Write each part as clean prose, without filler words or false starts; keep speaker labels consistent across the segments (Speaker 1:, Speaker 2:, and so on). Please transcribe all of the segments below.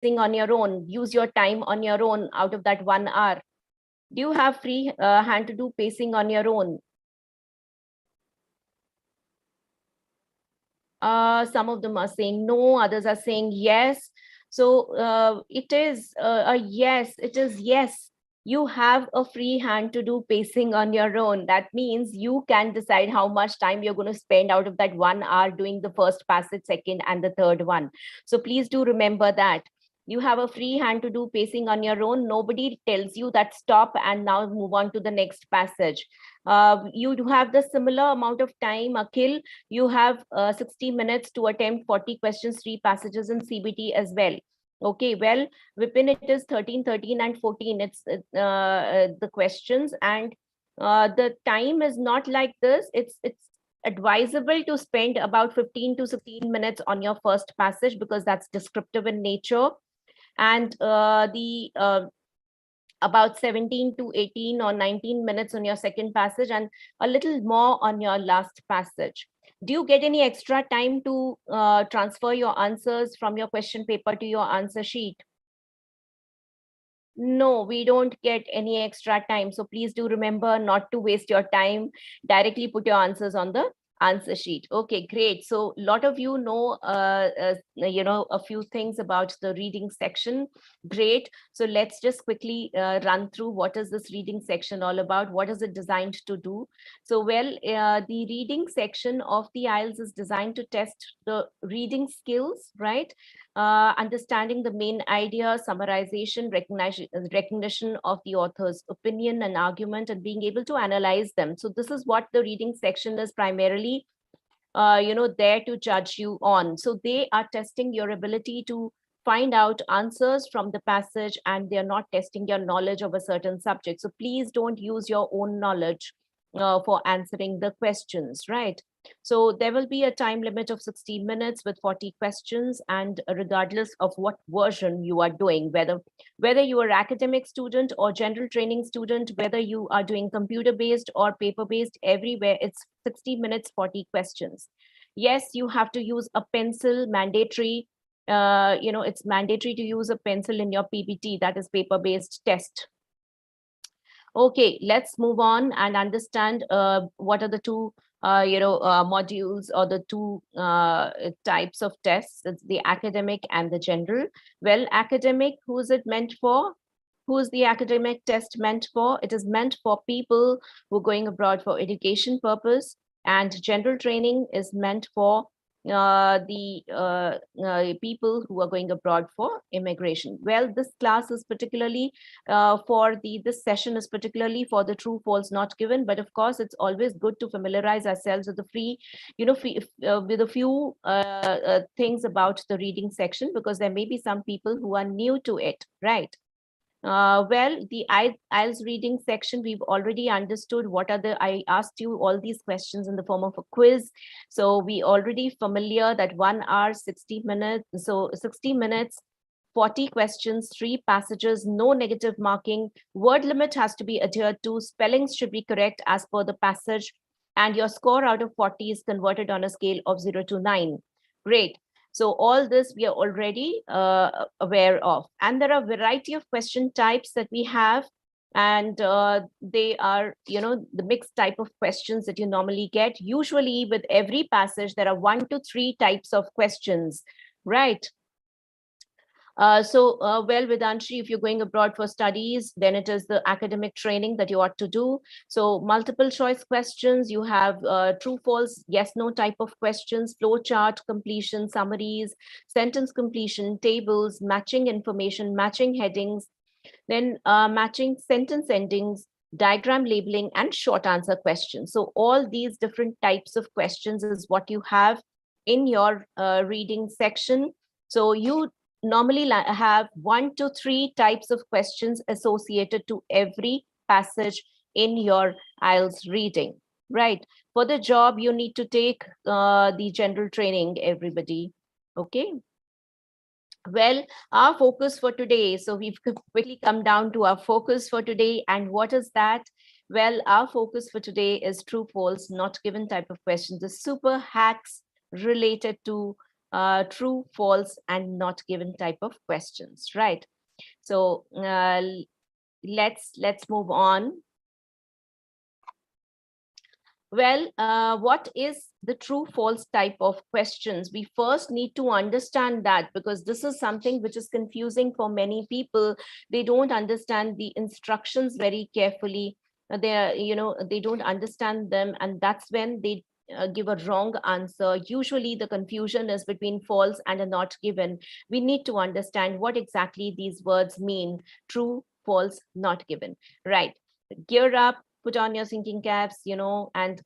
Speaker 1: on your own, use your time on your own out of that 1 hour? Do you have free hand to do pacing on your own? Some of them are saying no, others are saying yes. So it is a yes, it is yes. You have a free hand to do pacing on your own. That means you can decide how much time you're going to spend out of that 1 hour doing the first passage, second, and the third one. So please do remember that. You have a free hand to do pacing on your own. Nobody tells you that stop and now move on to the next passage. You do have the similar amount of time, Akhil. You have 60 minutes to attempt 40 questions, 3 passages in CBT as well. Okay, well, within it is 13, 13, and 14. It's the questions, and the time is not like this. It's advisable to spend about 15 to 16 minutes on your first passage because that's descriptive in nature, and about 17 to 18 or 19 minutes on your second passage, and a little more on your last passage. Do you get any extra time to transfer your answers from your question paper to your answer sheet? No, we don't get any extra time. So please do remember not to waste your time. Directly put your answers on the answer sheet. Okay, great. So a lot of you know, a few things about the reading section. Great. So let's just quickly run through what is this reading section all about? What is it designed to do? So, well, the reading section of the IELTS is designed to test the reading skills, right? Understanding the main idea, summarization, recognition of the author's opinion and argument, and being able to analyze them. So this is what the reading section is primarily, there to judge you on. So they are testing your ability to find out answers from the passage, and they're not testing your knowledge of a certain subject. So please don't use your own knowledge for answering the questions, right? So there will be a time limit of 60 minutes with 40 questions, and regardless of what version you are doing, whether you are academic student or general training student, whether you are doing computer-based or paper-based, everywhere it's 60 minutes, 40 questions. Yes, you have to use a pencil, mandatory. It's mandatory to use a pencil in your PBT, that is paper-based test. Okay, let's move on and understand what are the two modules or the two types of tests. It's the academic and the general. Well, academic, who is it meant for? Who is the academic test meant for? It is meant for people who are going abroad for education purpose, and general training is meant for the people who are going abroad for immigration. Well, this class is particularly this session is particularly for the true, false, not given. But of course, it's always good to familiarize ourselves with with a few things about the reading section, because there may be some people who are new to it, right? Well, the IELTS reading section, we've already understood I asked you all these questions in the form of a quiz. So we already familiar that 1 hour, 60 minutes. So 60 minutes, 40 questions, 3 passages, no negative marking. Word limit has to be adhered to. Spellings should be correct as per the passage. And your score out of 40 is converted on a scale of 0 to 9. Great. So all this we are already aware of. And there are a variety of question types that we have. And they are, the mixed type of questions that you normally get. Usually with every passage, there are 1 to 3 types of questions, right? Well, Vedanshi, if you're going abroad for studies, then it is the academic training that you ought to do. So multiple choice questions, you have true, false, yes, no type of questions, flow chart completion, summaries, sentence completion, tables, matching information, matching headings, then matching sentence endings, diagram labeling, and short answer questions. So all these different types of questions is what you have in your reading section. So you normally have 1 to 3 types of questions associated to every passage in your IELTS reading, right? For the job, you need to take the general training, everybody, okay? Well, our focus for today, so we've quickly come down to our focus for today. And what is that? Well, our focus for today is true, false, not given type of questions, the super hacks related to true, false, and not given type of questions, right? So let's move on. Well, what is the true false type of questions? We first need to understand that, because this is something which is confusing for many people. They don't understand the instructions very carefully. They are, they don't understand them, and that's when they give a wrong answer. Usually the confusion is between false and a not given. We need to understand what exactly these words mean: true, false, not given, right? Gear up, put on your thinking caps, and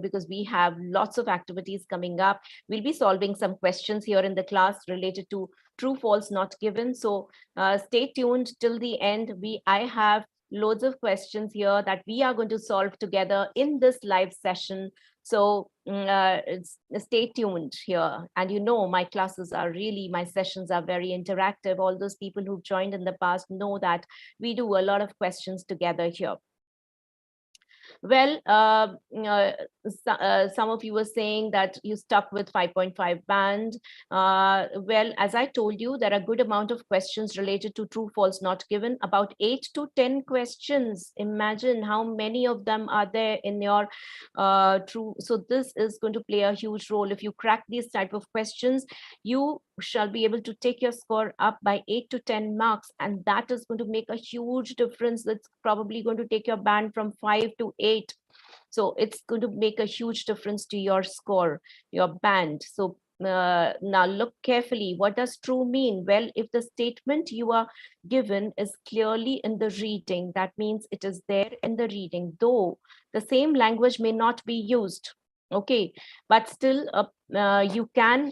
Speaker 1: because we have lots of activities coming up. We'll be solving some questions here in the class related to true, false, not given. So stay tuned till the end. I have loads of questions here that we are going to solve together in this live session. So stay tuned here. And my classes are really, my sessions are very interactive. All those people who've joined in the past know that we do a lot of questions together here. Well, some of you were saying that you stuck with 5.5 band. Well, as I told you, there are a good amount of questions related to true, false, not given, about 8 to 10 questions. Imagine how many of them are there in your true. So this is going to play a huge role. If you crack these type of questions, you shall be able to take your score up by 8 to 10 marks, and that is going to make a huge difference. That's probably going to take your band from 5 to 8. So it's going to make a huge difference to your score, your band. So now look carefully. What does true mean? Well, if the statement you are given is clearly in the reading, that means it is there in the reading, though the same language may not be used. Okay, but still you can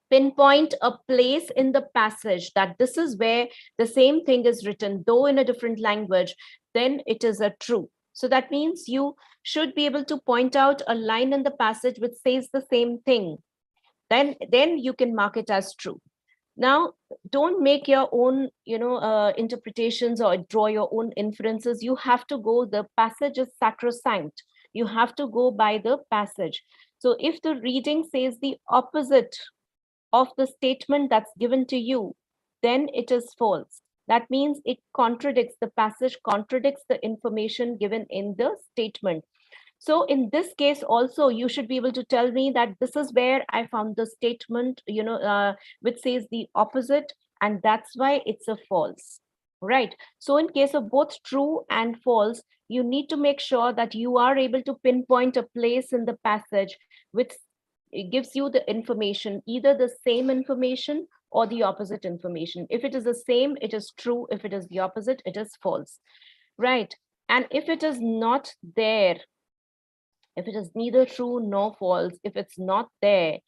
Speaker 1: pinpoint a place in the passage that this is where the same thing is written, though in a different language, then it is a true. So that means you should be able to point out a line in the passage which says the same thing. Then you can mark it as true. Now, don't make your own, interpretations or draw your own inferences. You have to go, the passage is sacrosanct. You have to go by the passage. So if the reading says the opposite of the statement that's given to you, then it is false. That means it contradicts, the passage contradicts the information given in the statement. So in this case also, you should be able to tell me that this is where I found the statement, which says the opposite, and that's why it's a false, right? So in case of both true and false, you need to make sure that you are able to pinpoint a place in the passage which it gives you the information, either the same information or the opposite information. If it is the same, it is true. If it is the opposite, it is false, right? And if it is not there, if it is neither true nor false, if it's not there,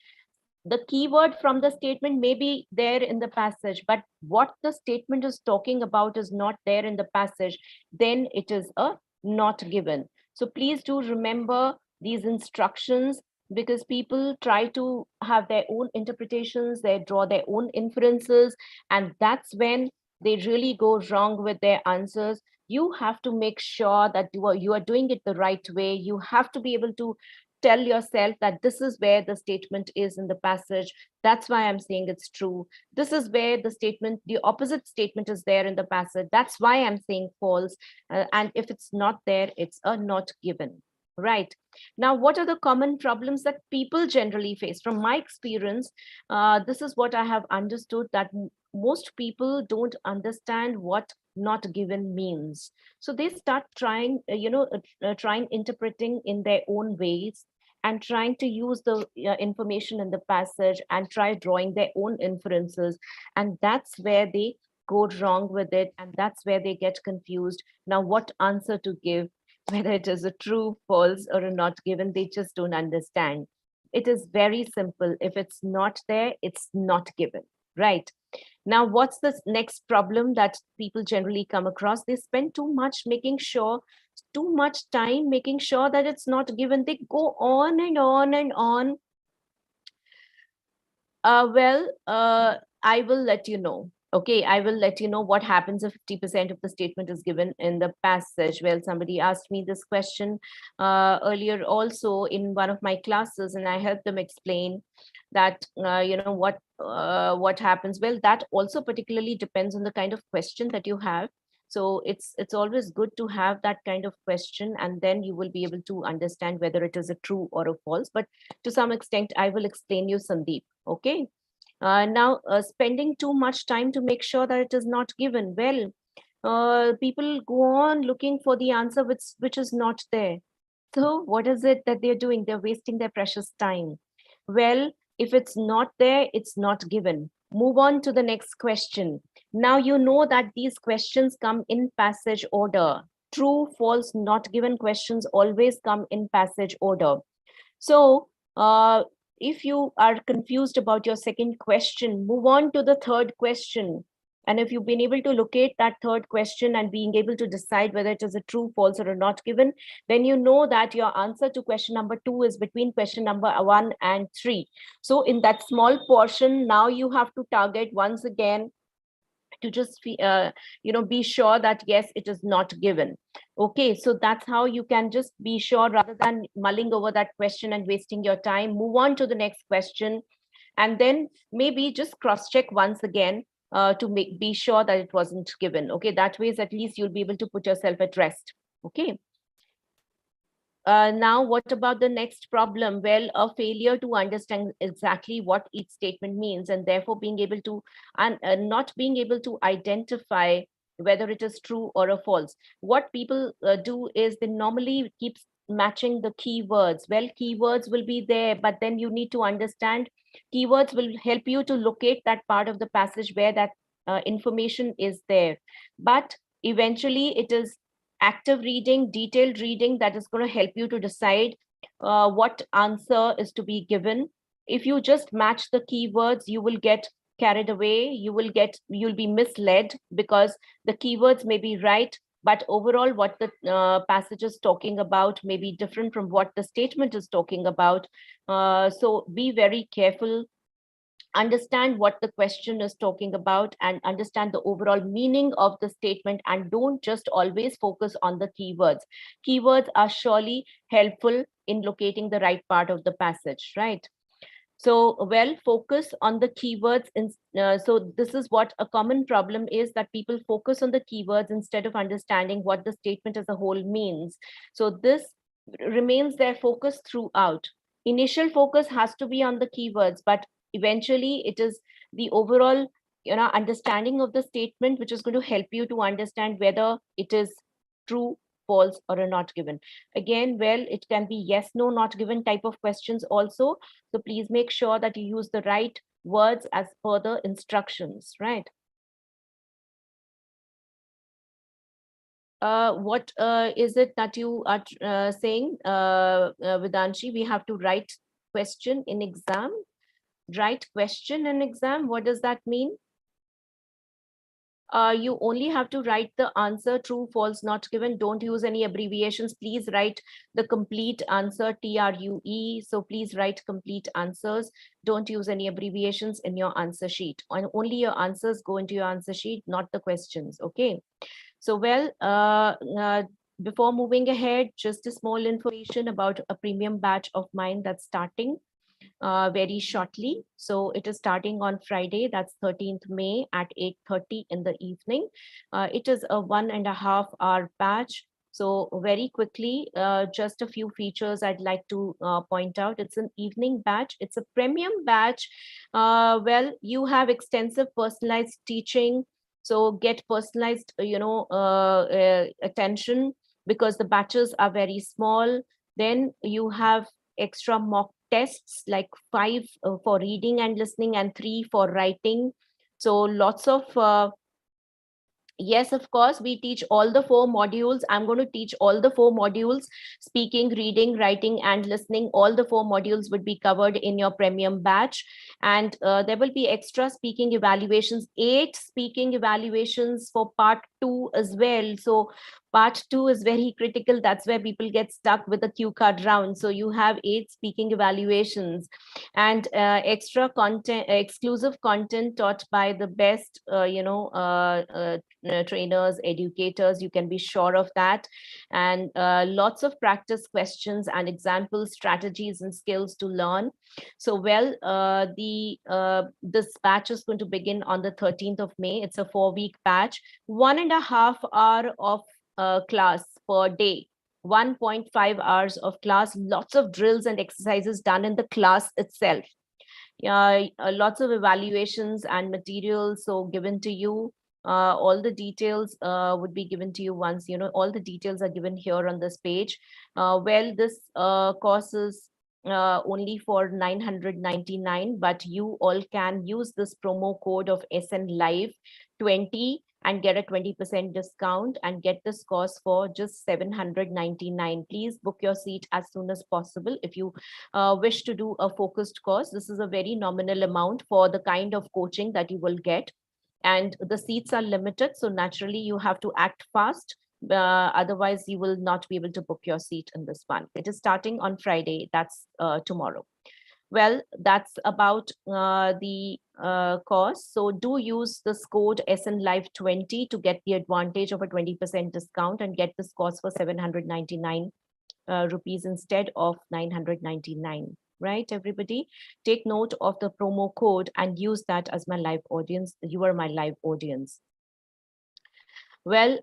Speaker 1: the keyword from the statement may be there in the passage, but what the statement is talking about is not there in the passage, then it is a not given. So please do remember these instructions, because people try to have their own interpretations, they draw their own inferences, and that's when they really go wrong with their answers. You have to make sure that you are doing it the right way. You have to be able to tell yourself that this is where the statement is in the passage. That's why I'm saying it's true. This is where the statement, the opposite statement is there in the passage. That's why I'm saying false. And if it's not there, it's a not given. Right. Now, what are the common problems that people generally face? From my experience, this is what I have understood, that most people don't understand what not given means. So they start trying, trying interpreting in their own ways, and trying to use the information in the passage and try drawing their own inferences. And that's where they go wrong with it. And that's where they get confused. Now, what answer to give, whether it is a true, false, or a not given, they just don't understand. It is very simple. If it's not there, it's not given, right? Now, what's the next problem that people generally come across? They spend too much time making sure that it's not given. They go on and on and on. I will let you know. Okay, I will let you know what happens if 50% of the statement is given in the passage. Well, somebody asked me this question earlier also in one of my classes, and I helped them explain. that what happens. Well, that also particularly depends on the kind of question that you have. So it's always good to have that kind of question, and then you will be able to understand whether it is a true or a false. But to some extent, I will explain you, Sandeep. Okay. Now, spending too much time to make sure that it is not given. Well, people go on looking for the answer which is not there. So what is it that they're doing? They're wasting their precious time. Well, if it's not there, it's not given. Move on to the next question. Now you know that these questions come in passage order. True, false, not given questions always come in passage order. So if you are confused about your second question, move on to the third question. And if you've been able to locate that third question and being able to decide whether it is a true, false, or a not given, then you know that your answer to question number 2 is between question number 1 and 3. So in that small portion, now you have to target once again to just be sure that yes, it is not given. Okay, so that's how you can just be sure, rather than mulling over that question and wasting your time. Move on to the next question, and then maybe just cross check once again to be sure that it wasn't given. Okay, that way at least you'll be able to put yourself at rest. Okay. Now, what about the next problem? Well, a failure to understand exactly what each statement means, and therefore being able to, and not being able to identify whether it is true or a false. What people do is they normally keep matching the keywords. Well, keywords will be there, but then you need to understand keywords will help you to locate that part of the passage where that information is there. But eventually it is active reading, detailed reading that is going to help you to decide what answer is to be given. If you just match the keywords, you will get carried away. You'll be misled because the keywords may be right, but overall what the passage is talking about may be different from what the statement is talking about. So be very careful, understand what the question is talking about, and understand the overall meaning of the statement, and don't just always focus on the keywords. Keywords are surely helpful in locating the right part of the passage, right? So, well, focus on the keywords. So this is what a common problem is, that people focus on the keywords instead of understanding what the statement as a whole means. So this remains their focus throughout. Initial focus has to be on the keywords, but eventually it is the overall understanding of the statement which is going to help you to understand whether it is true, false, or a not given. Again, well, it can be yes, no, not given type of questions also. So please make sure that you use the right words as per the instructions, right? What is it that you are saying, Vedanshi? We have to write question in exam? Write question in exam? What does that mean? You only have to write the answer, true, false, not given. Don't use any abbreviations. Please write the complete answer, TRUE. So please write complete answers. Don't use any abbreviations in your answer sheet. And only your answers go into your answer sheet, not the questions. Okay. So, well, before moving ahead, just a small information about a premium batch of mine that's starting very shortly. So it is starting on Friday, that's 13th May at 8:30 in the evening. It is a 1.5 hour batch. So very quickly, just a few features I'd like to point out. It's an evening batch. It's a premium batch. Well, you have extensive personalized teaching. So get personalized, attention, because the batches are very small. Then you have extra mock tests, like 5 for reading and listening and 3 for writing. So lots of yes, of course, we teach all the 4 modules. I'm going to teach all the 4 modules: speaking, reading, writing, and listening. All the 4 modules would be covered in your premium batch. And there will be extra speaking evaluations, 8 speaking evaluations for part 2 as well. So Part 2 is very critical. That's where people get stuck with the cue card round. So you have 8 speaking evaluations and extra content, exclusive content taught by the best, trainers, educators. You can be sure of that. And lots of practice questions and examples, strategies, and skills to learn. So, well, this batch is going to begin on the 13th of May. It's a 4-week batch, 1.5 hour of class per day, 1.5 hours of class, lots of drills and exercises done in the class itself. Lots of evaluations and materials so given to you. All the details would be given to you once, all the details are given here on this page. Well, this course is only for 999, but you all can use this promo code of SN Live 20 and get a 20% discount and get this course for just 799. Please book your seat as soon as possible. If you wish to do a focused course, this is a very nominal amount for the kind of coaching that you will get. And the seats are limited. So naturally you have to act fast. Otherwise you will not be able to book your seat in this one. It is starting on Friday. That's tomorrow. Well, that's about the course. So do use this code SNLive20 to get the advantage of a 20% discount and get this course for 799 rupees instead of 999. Right, everybody? Take note of the promo code and use that as my live audience. You are my live audience. Well,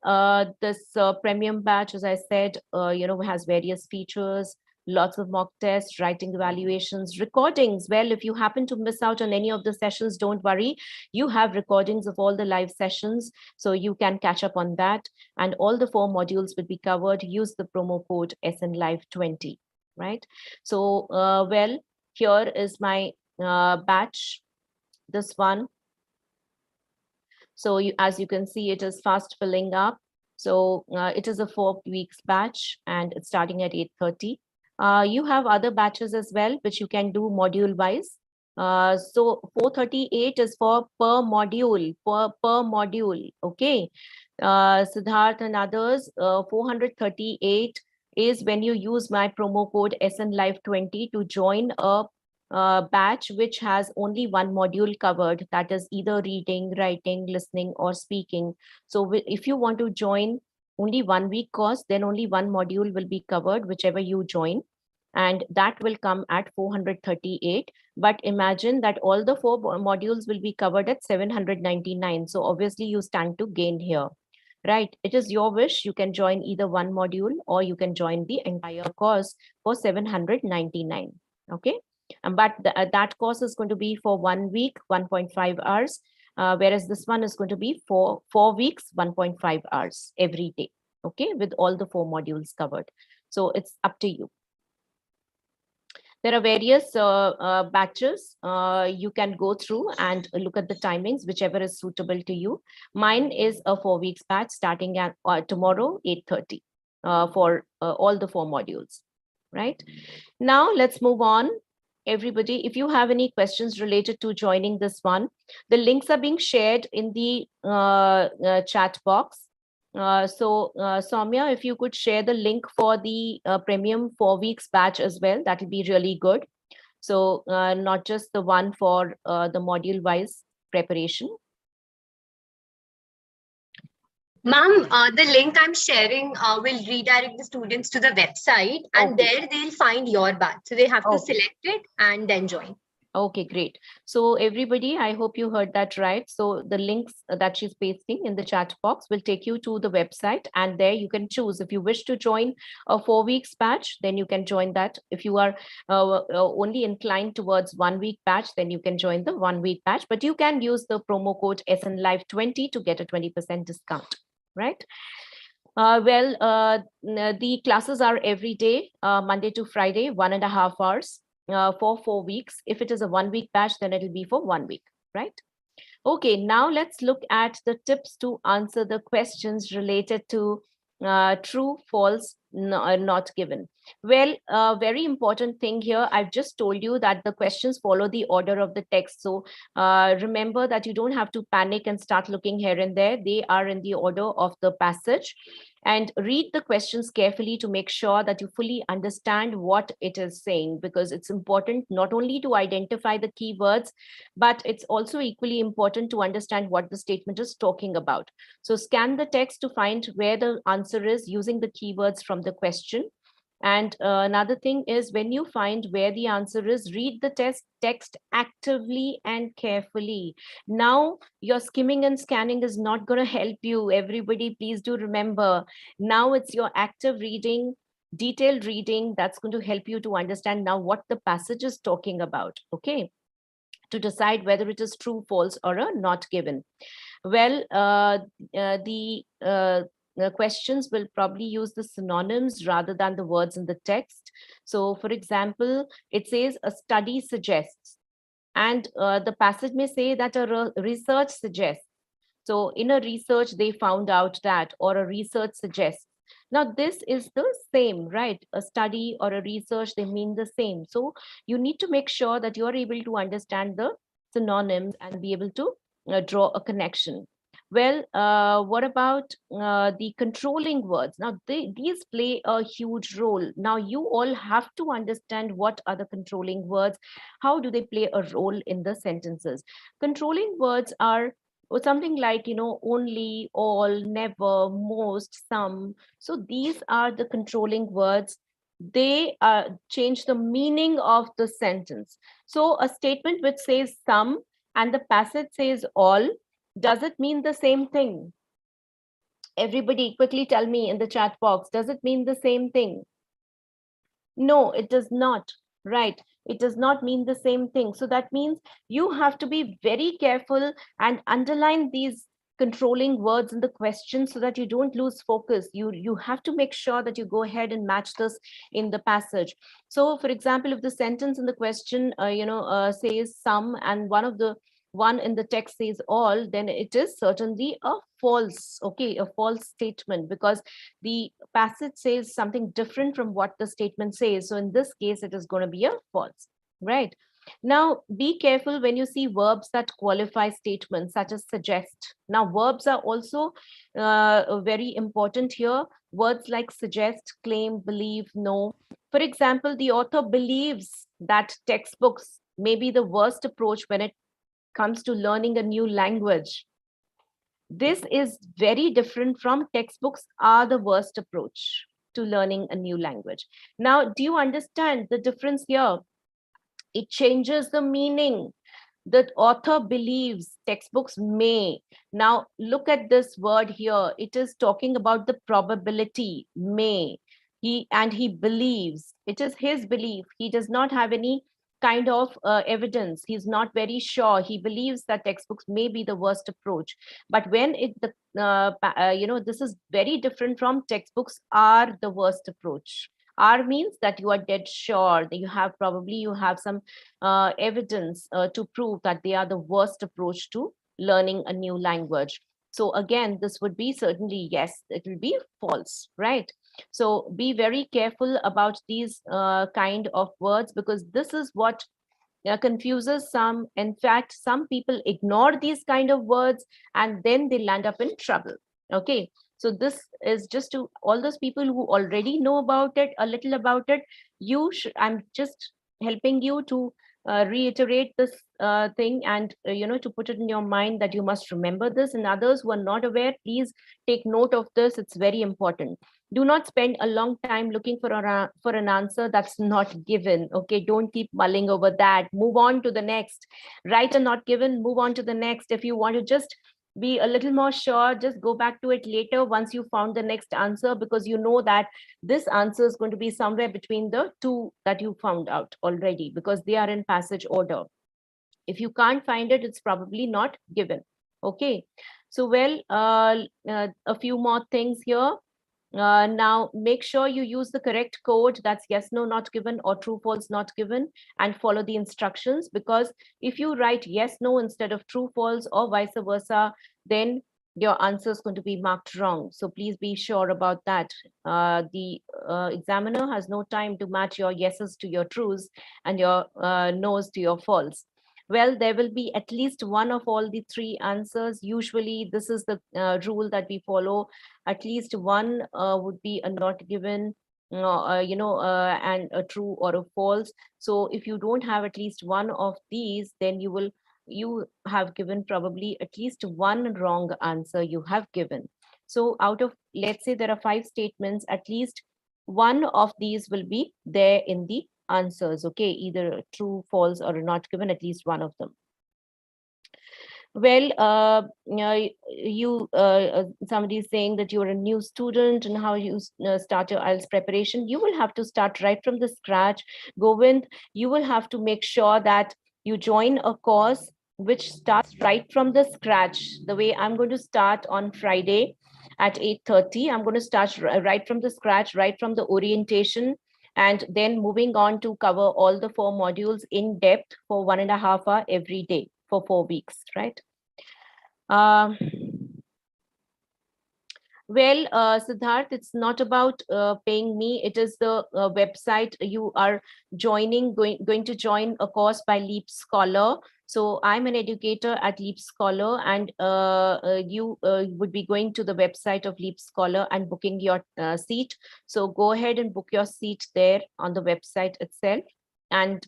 Speaker 1: this premium batch, as I said, has various features, lots of mock tests, writing evaluations, recordings. Well, if you happen to miss out on any of the sessions, don't worry. You have recordings of all the live sessions, so you can catch up on that. And all the 4 modules will be covered. Use the promo code SNLive20, right? So, well, here is my batch, this one. So as you can see, it is fast filling up. So it is a 4 weeks batch and it's starting at 8:30. You have other batches as well, which you can do module wise. So 438 is for per module, per module. Okay. Siddharth and others, 438 is when you use my promo code SNLive20 to join a batch which has only one module covered, that is either reading, writing, listening, or speaking. So if you want to join only 1 week course, then only one module will be covered, whichever you join, and that will come at 438. But imagine that all the 4 modules will be covered at 799. So obviously you stand to gain here. Right, it is your wish. You can join either one module or you can join the entire course for 799. Okay. But that course is going to be for 1 week, 1.5 hours, whereas this one is going to be for 4 weeks, 1.5 hours every day, okay, with all the 4 modules covered. So it's up to you. There are various batches you can go through and look at the timings, whichever is suitable to you. Mine is a 4 weeks batch starting at tomorrow, 8:30 for all the 4 modules, right? Now let's move on. Everybody, if you have any questions related to joining this one, the links are being shared in the chat box. So Soumya, if you could share the link for the premium 4 weeks batch as well, that will be really good. So not just the one for the module wise preparation.
Speaker 2: Ma'am, the link I'm sharing will redirect the students to the website, and there they'll find your batch. So they have to select it and then join.
Speaker 1: Okay, great. So everybody, I hope you heard that right. So the links that she's pasting in the chat box will take you to the website, and there you can choose. If you wish to join a 4 weeks batch, then you can join that. If you are only inclined towards 1 week batch, then you can join the 1 week batch, but you can use the promo code SNLive20 to get a 20% discount, right? The classes are every day, Monday to Friday, 1.5 hours. For 4 weeks. If it is a 1 week batch, then it'll be for 1 week, right? Okay, now let's look at the tips to answer the questions related to true, false, not given. Well, very important thing here, I've just told you that the questions follow the order of the text. So remember that you don't have to panic and start looking here and there. They are in the order of the passage. And read the questions carefully to make sure that you fully understand what it is saying, because it's important not only to identify the keywords, but it's also equally important to understand what the statement is talking about. So scan the text to find where the answer is using the keywords from the question. And another thing is, when you find where the answer is, read the text actively and carefully. Now, your skimming and scanning is not going to help you. Everybody, please do remember, now it's your active reading, detailed reading that's going to help you to understand now what the passage is talking about, okay? To decide whether it is true, false, or a not given. Well, the questions will probably use the synonyms rather than the words in the text. So, for example, it says a study suggests, and the passage may say that a research suggests. So, in a research, they found out that, or a research suggests. Now, this is the same, right? A study or a research, they mean the same. So, you need to make sure that you are able to understand the synonyms and be able to draw a connection. Well, what about the controlling words? Now, these play a huge role. Now, you all have to understand what are the controlling words. How do they play a role in the sentences? Controlling words are something like, only, all, never, most, some. So these are the controlling words. They change the meaning of the sentence. So a statement which says some and the passage says all, does it mean the same thing? Everybody quickly tell me in the chat box, does it mean the same thing? No, it does not, right? It does not mean the same thing. So that means you have to be very careful and underline these controlling words in the question so that you don't lose focus. You have to make sure that you go ahead and match this in the passage. So for example, if the sentence in the question says some and one in the text says all, then it is certainly a false, okay, a false statement, because the passage says something different from what the statement says. So in this case, it is going to be a false, right? Now, be careful when you see verbs that qualify statements such as suggest. Now, verbs are also very important here. Words like suggest, claim, believe, know. For example, the author believes that textbooks may be the worst approach when it comes to learning a new language. This is very different from textbooks are the worst approach to learning a new language. Now, do you understand the difference here? It changes the meaning. The author believes textbooks may. Now, look at this word here. It is talking about the probability, may. He believes. It is his belief. He does not have any kind of evidence. He's not very sure. He believes that textbooks may be the worst approach. But when this is very different from textbooks are the worst approach. R means that you are dead sure that you have some evidence to prove that they are the worst approach to learning a new language. So again, this would be certainly yes, it will be false, right? So be very careful about these kind of words, because this is what confuses some. In fact, some people ignore these kind of words and then they land up in trouble. Okay, so this is just to all those people who already know about it, a little about it. I'm just helping you to reiterate this thing and to put it in your mind that you must remember this. And others who are not aware, please take note of this. It's very important. Do not spend a long time looking for an answer that's not given. Okay, don't keep mulling over that. Move on to the next. Write a not given, move on to the next. If you want to just be a little more sure, just go back to it later once you found the next answer, because you know that this answer is going to be somewhere between the two that you found out already, because they are in passage order. If you can't find it, it's probably not given. Okay, so well, a few more things here. Now, make sure you use the correct code, that's yes, no, not given, or true, false, not given, and follow the instructions. Because if you write yes, no instead of true, false, or vice versa, then your answer is going to be marked wrong. So please be sure about that. The examiner has no time to match your yeses to your trues and your no's to your false. Well, there will be at least one of all the three answers. Usually, this is the rule that we follow. At least one would be a not given, and a true or a false. So if you don't have at least one of these, then you have given probably at least one wrong answer you have given. So out of, let's say there are 5 statements, at least one of these will be there in the answers. Okay, either true, false, or not given, at least one of them. Well, somebody is saying that you're a new student and how you start your IELTS preparation. You will have to start right from the scratch. Govind, you will have to make sure that you join a course which starts right from the scratch. The way I'm going to start on Friday at 8:30, I'm going to start right from the scratch, right from the orientation, and then moving on to cover all the 4 modules in depth for 1.5 hours every day for 4 weeks, right? Well, Siddharth, it's not about paying me. It is the website you are going to join a course by LeapScholar. So I'm an educator at LeapScholar, and you would be going to the website of LeapScholar and booking your seat. So go ahead and book your seat there on the website itself, and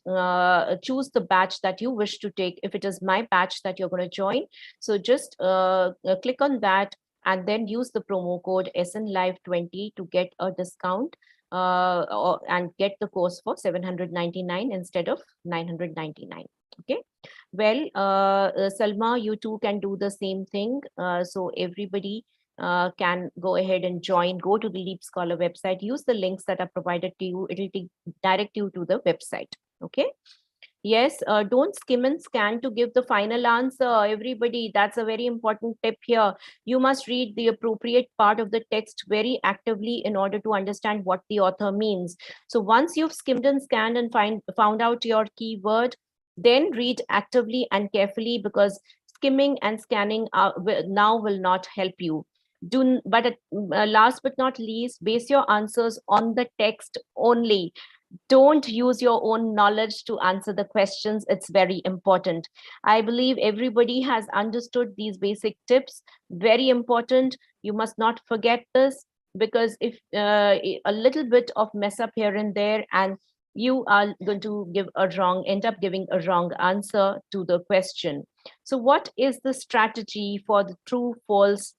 Speaker 1: choose the batch that you wish to take. If it is my batch that you're going to join, so just click on that and then use the promo code SNLive20 to get a discount and get the course for 799 instead of 999. Okay. Well, Salma, you too can do the same thing. So everybody can go ahead and join. Go to the LeapScholar website. Use the links that are provided to you. It will direct you to the website. Okay. Yes, don't skim and scan to give the final answer. Everybody, that's a very important tip here. You must read the appropriate part of the text very actively in order to understand what the author means. So once you've skimmed and scanned and found out your keyword, then read actively and carefully, because skimming and scanning now will not help you. Last but not least, base your answers on the text only. Don't use your own knowledge to answer the questions. It's very important. I believe everybody has understood these basic tips. Very important. You must not forget this, because if a little bit of mess up here and there, and you are going to end up giving a wrong answer to the question. So what is the strategy for the true, false,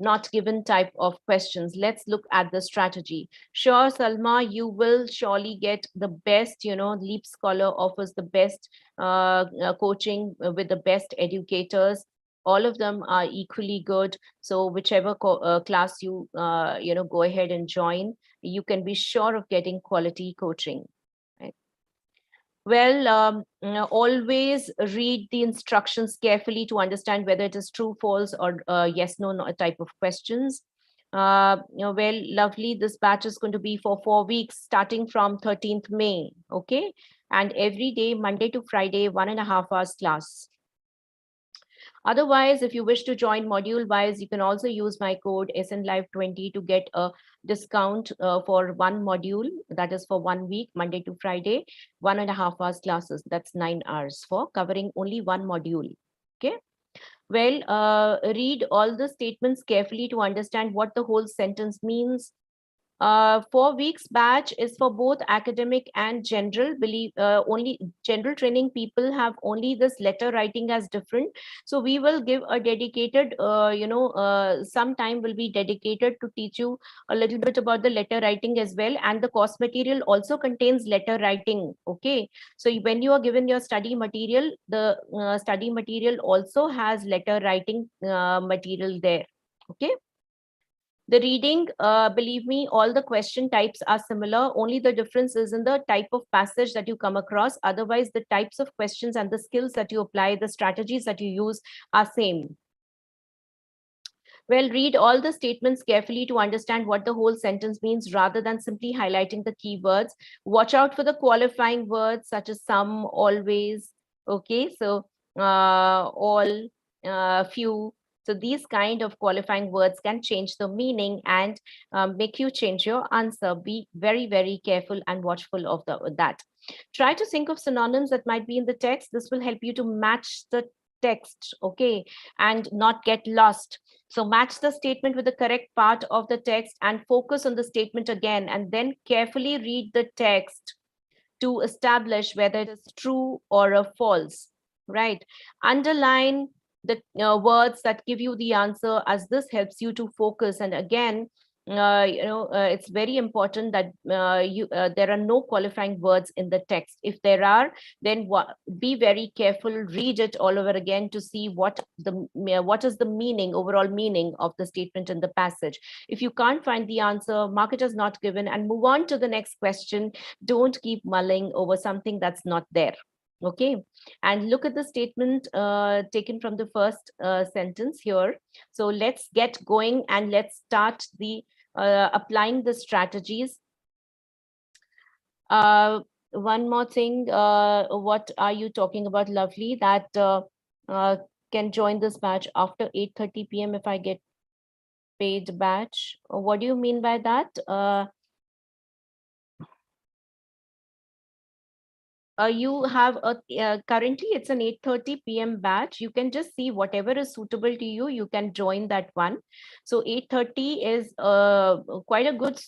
Speaker 1: not given type of questions? Let's look at the strategy. Sure, Salma, you will surely get the best. LeapScholar offers the best coaching with the best educators. All of them are equally good. So whichever class you go ahead and join, you can be sure of getting quality coaching. Right? Well, always read the instructions carefully to understand whether it is true, false, or yes, no type of questions. Well, lovely. This batch is going to be for 4 weeks, starting from 13th May. Okay. And every day, Monday to Friday, 1.5 hours class. Otherwise, if you wish to join module wise, you can also use my code SNLive20 to get a discount for one module, that is for 1 week, Monday to Friday, 1.5 hours classes. That's 9 hours for covering only one module. Okay. Well, read all the statements carefully to understand what the whole sentence means. 4 weeks batch is for both academic and general. Only general training people have only this letter writing as different. So we will give a dedicated, some time will be dedicated to teach you a little bit about the letter writing as well. And the course material also contains letter writing. Okay. So when you are given your study material, the study material also has letter writing material there. Okay. The reading, believe me, all the question types are similar. Only the difference is in the type of passage that you come across. Otherwise, the types of questions and the skills that you apply, the strategies that you use are same. Well, read all the statements carefully to understand what the whole sentence means rather than simply highlighting the keywords. Watch out for the qualifying words such as some, always. Okay, so all, few. So these kind of qualifying words can change the meaning and make you change your answer. Be very, very careful and watchful of that. Try to think of synonyms that might be in the text. This will help you to match the text, okay, and not get lost. So match the statement with the correct part of the text and focus on the statement again, and then carefully read the text to establish whether it is true or a false, right? Underline the words that give you the answer, as this helps you to focus. And again, it's very important that there are no qualifying words in the text. If there are, then be very careful, read it all over again to see what is the meaning, overall meaning of the statement in the passage. If you can't find the answer, mark it as not given and move on to the next question. Don't keep mulling over something that's not there. Okay, and look at the statement taken from the first sentence here. So let's get going and let's start the applying the strategies. One more thing, what are you talking about, Lovely, that can join this batch after 8:30 p.m. if I get paid batch? What do you mean by that? You have currently it's an 8:30 p.m. batch. You can just see whatever is suitable to you. You can join that one. So 8:30 is quite a good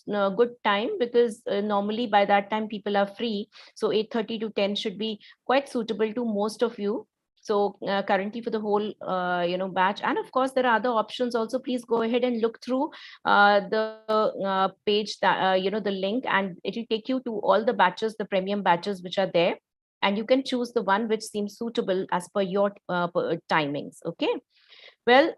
Speaker 1: time, because normally by that time people are free. So 8:30 to 10 should be quite suitable to most of you. So currently for the whole batch, and of course there are other options also. Please go ahead and look through the page that the link, and it will take you to all the batches, the premium batches which are there, and you can choose the one which seems suitable as per your timings. Okay. Well,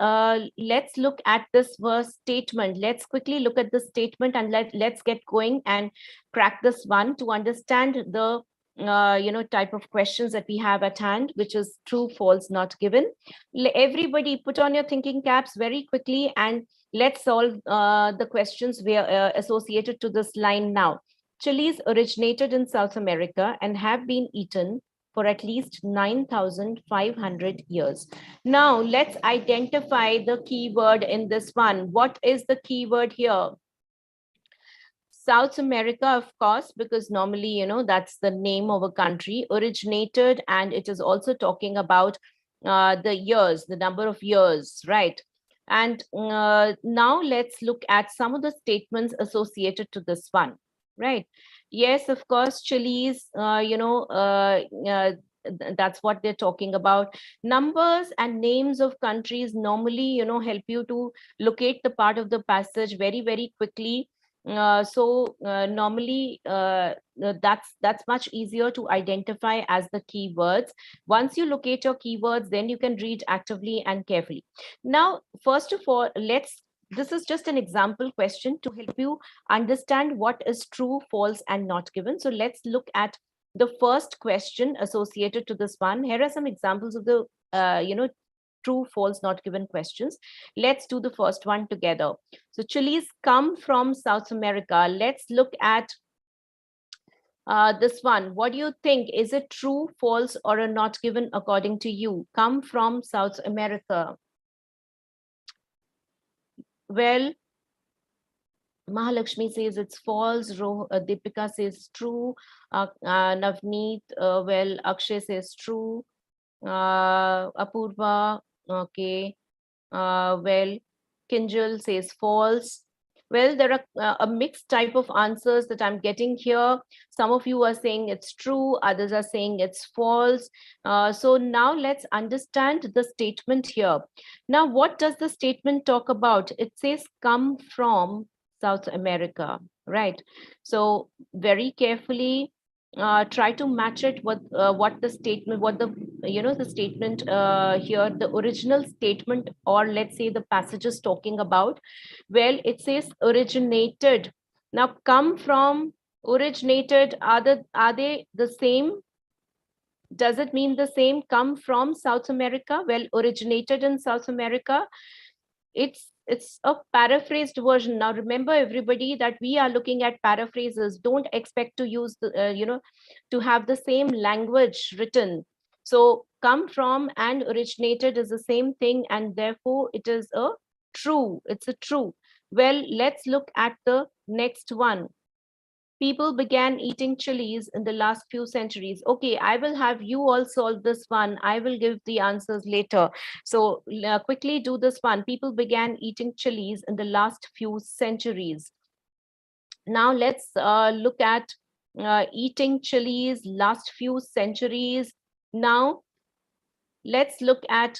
Speaker 1: let's look at this verse statement. Let's quickly look at the statement and let's get going and crack this one to understand the type of questions that we have at hand, which is true, false, not given. Everybody put on your thinking caps very quickly and let's solve the questions associated to this line now. Chilies originated in South America and have been eaten for at least 9,500 years. Now let's identify the keyword in this one. What is the keyword here? South America, of course, because normally, that's the name of a country. Originated, and it is also talking about the years, the number of years, right? And now let's look at some of the statements associated to this one, right? Yes, of course, chilies, that's what they're talking about. Numbers and names of countries normally, help you to locate the part of the passage very, very quickly. Normally that's much easier to identify as the keywords. Once you locate your keywords, then you can read actively and carefully. Now, first of all, this is just an example question to help you understand what is true, false, and not given. So let's look at the first question associated to this one. Here are some examples of the true, false, not given questions. Let's do the first one together. So chilies come from South America. Let's look at this one. What do you think? Is it true, false, or a not given according to you? Come from South America. Well, Mahalakshmi says it's false. Deepika says true. Navneet, well, Akshay says true. Apurva, okay. Well, Kinjal says false. Well, there are a mixed type of answers that I'm getting here. Some of you are saying it's true, others are saying it's false. So now let's understand the statement here. Now, what does the statement talk about? It says come from South America, right? So very carefully try to match it with what the statement, the statement here, the original statement, or let's say the passage is talking about. Well, it says originated. Now, come from, originated, are they the same? Does it mean the same? Come from South America? Well, originated in South America. It's a paraphrased version. Now remember, everybody, that we are looking at paraphrases. Don't expect to use the to have the same language written. So come from and originated is the same thing, and therefore it is a true. It's a true. Well, let's look at the next one. People began eating chilies in the last few centuries. Okay, I will have you all solve this one. I will give the answers later. So quickly do this one. People began eating chilies in the last few centuries. Now let's look at eating chilies last few centuries. Now let's look at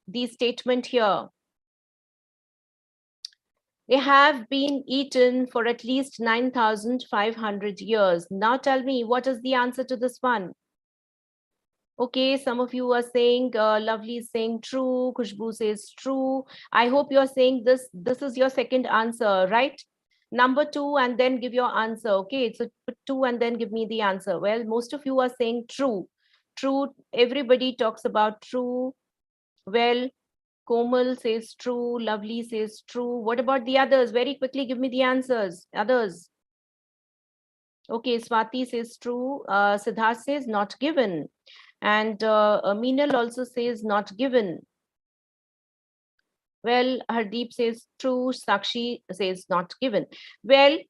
Speaker 1: the statement here. They have been eaten for at least 9,500 years. Now tell me, what is the answer to this one? Okay, some of you are saying, Lovely is saying true, Khushbu says true. I hope you're saying this is your second answer, right? Number 2 and then give your answer. Okay, so put 2 and then give me the answer. Well, most of you are saying true. True, everybody talks about true. Well, Komal says true, Lovely says true. What about the others? Very quickly, give me the answers. Others. Okay, Swati says true. Siddharth says not given. And Meenal also says not given. Well, Hardeep says true. Sakshi says not given. Well,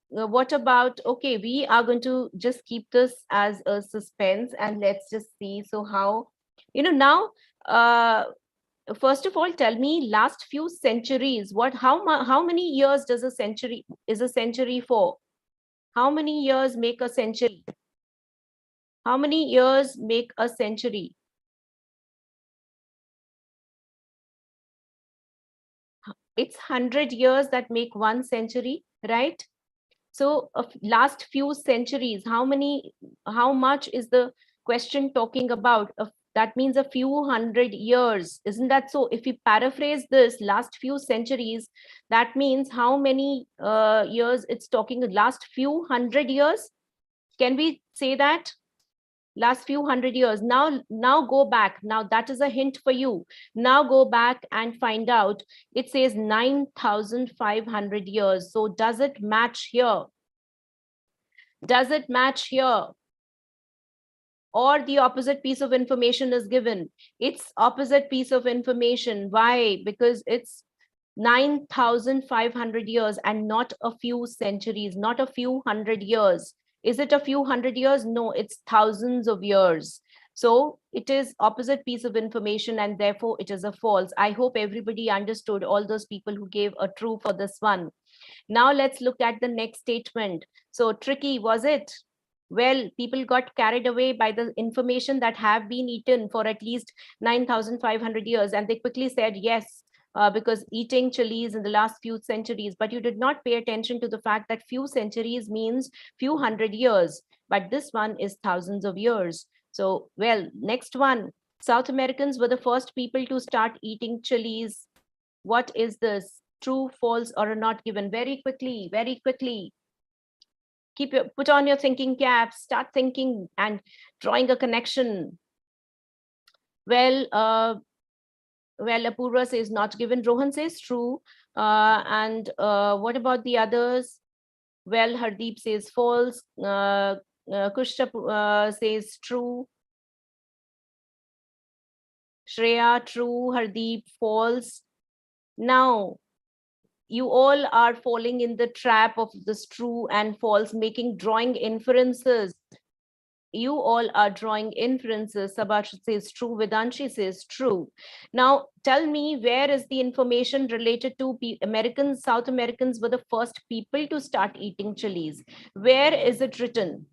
Speaker 1: what about, okay, we are going to just keep this as a suspense and let's just see. So how, now, first of all, tell me last few centuries, how many years does a century for? How many years make a century? How many years make a century? It's 100 years that make one century, right? So last few centuries, how much is the question talking about? That means a few hundred years. Isn't that so? If we paraphrase this, last few centuries, that means how many years it's talking, last few hundred years? Can we say that? Last few hundred years. Now go back. Now that is a hint for you. Now go back and find out. It says 9,500 years. So does it match here? Does it match here? Or the opposite piece of information is given? It's opposite piece of information. Why? Because it's 9,500 years and not a few centuries, not a few hundred years. Is it a few hundred years? No, it's thousands of years. So it is opposite piece of information and therefore it is a false. I hope everybody understood, all those people who gave a true for this one. Now let's look at the next statement. So tricky, was it? Well, people got carried away by the information that have been eaten for at least 9,500 years and they quickly said yes. Because eating chilies in the last few centuries, but you did not pay attention to the fact that few centuries means few hundred years, but this one is thousands of years. So, well, next one. South Americans were the first people to start eating chilies. What is this? True, false, or not given? Very quickly, very quickly. Put on your thinking caps, start thinking and drawing a connection. Well, Apurva says not given. Rohan says true. And what about the others? Well, Hardeep says false. Kushta says true. Shreya, true. Hardeep, false. Now, you all are falling in the trap of this true and false, drawing inferences. You all are drawing inferences. Sabasha says true. Vedanshi says true. Now, tell me, where is the information related to Americans? South Americans were the first people to start eating chilies. Where is it written?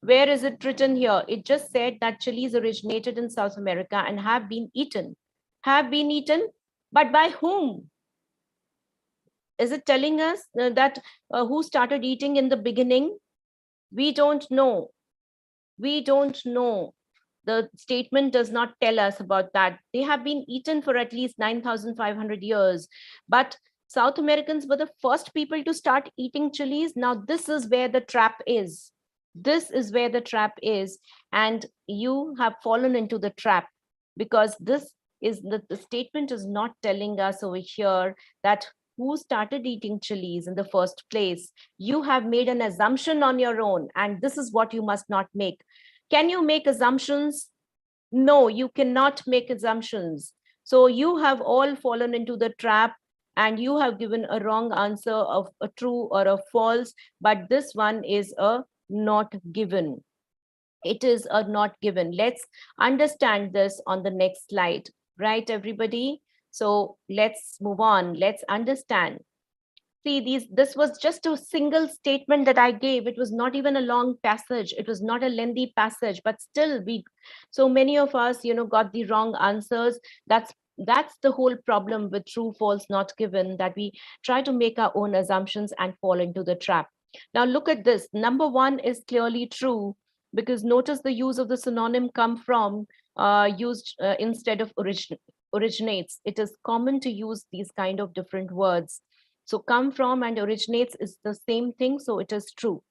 Speaker 1: Where is it written here? It just said that chilies originated in South America and have been eaten. Have been eaten, but by whom? Is it telling us that who started eating in the beginning? We don't know. We don't know. The statement does not tell us about that. They have been eaten for at least 9,500 years. But South Americans were the first people to start eating chilies. Now, this is where the trap is. This is where the trap is. And you have fallen into the trap because this is the statement is not telling us over here that who started eating chilies in the first place. You have made an assumption on your own, and this is what you must not make. Can you make assumptions? No, you cannot make assumptions. So you have all fallen into the trap and you have given a wrong answer of a true or a false, but this one is a not given. It is a not given. Let's understand this on the next slide, right, everybody? So let's move on. Let's understand. See, this was just a single statement that I gave. It was not even a long passage. It was not a lengthy passage, but still so many of us, got the wrong answers. That's the whole problem with true, false, not given, that we try to make our own assumptions and fall into the trap. Now look at this. Number one is clearly true, because notice the use of the synonym come from used instead of originates. It is common to use these kind of different words. So come from and originates is the same thing, so it is true.